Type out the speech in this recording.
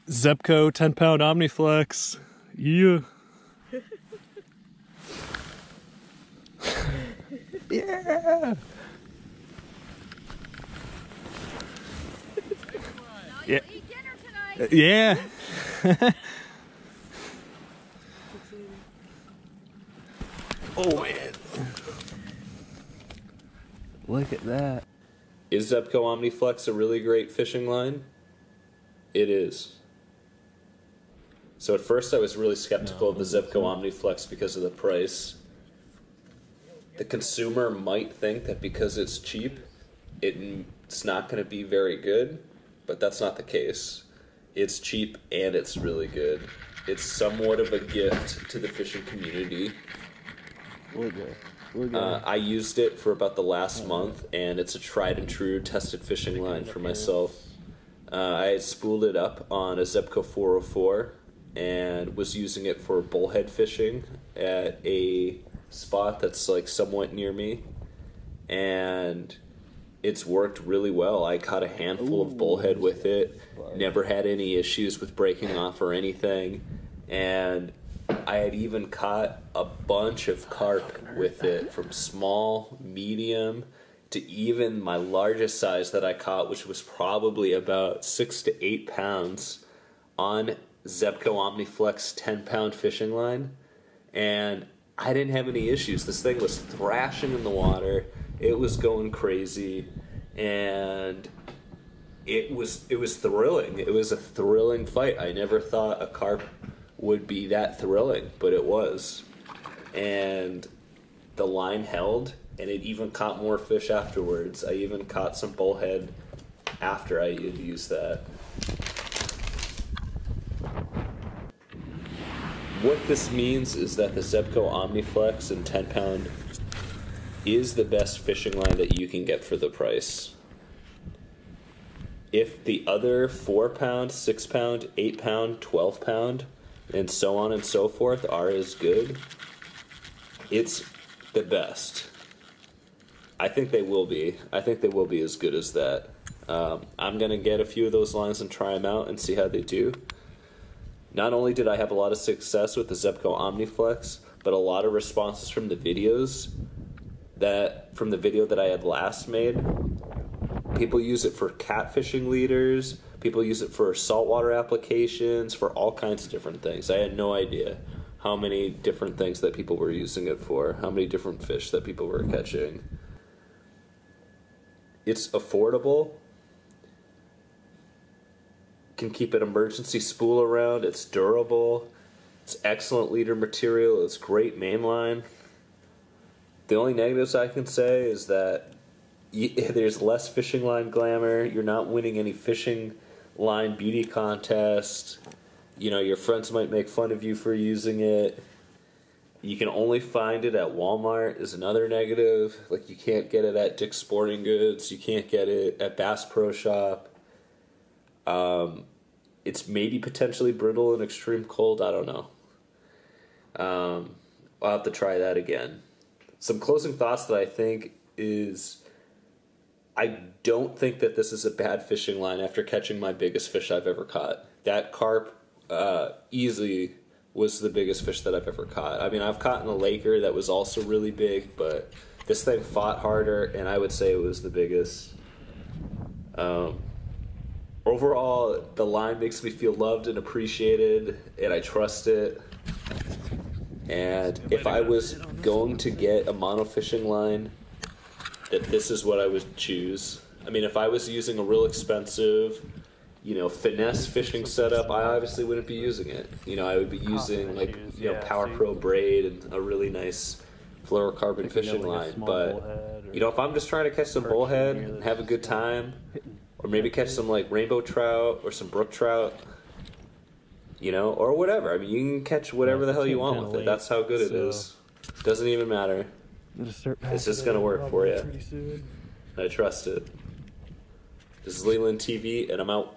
Zebco 10-pound Omniflex. Yeah. Yeah. Yeah. Eat dinner tonight. Yeah. Oh man. Look at that. Is Zebco Omniflex a really great fishing line? It is. So at first I was really skeptical of the Zebco Omniflex because of the price. The consumer might think that because it's cheap, it's not going to be very good, but that's not the case. It's cheap and it's really good. It's somewhat of a gift to the fishing community. I used it for about the last month, and it's a tried and true tested fishing line for myself. I had spooled it up on a Zebco 404 and was using it for bullhead fishing at a spot that's like somewhat near me, and it's worked really well. I caught a handful of bullhead with it, never had any issues with breaking off or anything, and I had even caught a bunch of carp with it, from small, medium, to even my largest size that I caught, which was probably about 6 to 8 pounds, on Zebco Omniflex 10-pound fishing line, and I didn't have any issues. This thing was thrashing in the water. It was going crazy, and it was thrilling. It was a thrilling fight. I never thought a carp would be that thrilling, but it was. And the line held, and it even caught more fish afterwards. I even caught some bullhead after I had used that. What this means is that the Zebco Omniflex in 10-pound is the best fishing line that you can get for the price. If the other 4-pound, 6-pound, 8-pound, 12-pound, and so on and so forth are as good, it's the best. I think they will be. I think they will be as good as that. I'm going to get a few of those lines and try them out and see how they do. Not only did I have a lot of success with the Zebco Omniflex, but a lot of responses from the videos from the video that I had last made. People use it for catfishing leaders. People use it for saltwater applications, for all kinds of different things. I had no idea how many different things that people were using it for, how many different fish that people were catching. It's affordable. Can keep an emergency spool around. It's durable. It's excellent leader material. It's great mainline. The only negatives I can say is that there's less fishing line glamour. You're not winning any fishing line beauty contest. You know, your friends might make fun of you for using it. You can only find it at Walmart is another negative. Like, you can't get it at Dick's Sporting Goods. You can't get it at Bass Pro Shop. It's maybe potentially brittle in extreme cold. I don't know. I'll have to try that again. Some closing thoughts that I think is, I don't think that this is a bad fishing line after catching my biggest fish I've ever caught. That carp easily was the biggest fish that I've ever caught. I mean, I've caught in a laker that was also really big, but this thing fought harder, and I would say it was the biggest. Overall, the line makes me feel loved and appreciated, and I trust it. And if I was going to get a monofishing line, that this is what I would choose. I mean, if I was using a real expensive, finesse fishing setup, I obviously wouldn't be using it. I would be using Power Pro braid and a really nice fluorocarbon fishing line. But if I'm just trying to catch some bullhead and have a good time, or maybe catch some rainbow trout or some brook trout, or whatever. I mean, you can catch whatever the hell you want with it. That's how good it is. Doesn't even matter. It's just gonna work for you. I trust it. This is Leland TV, and I'm out.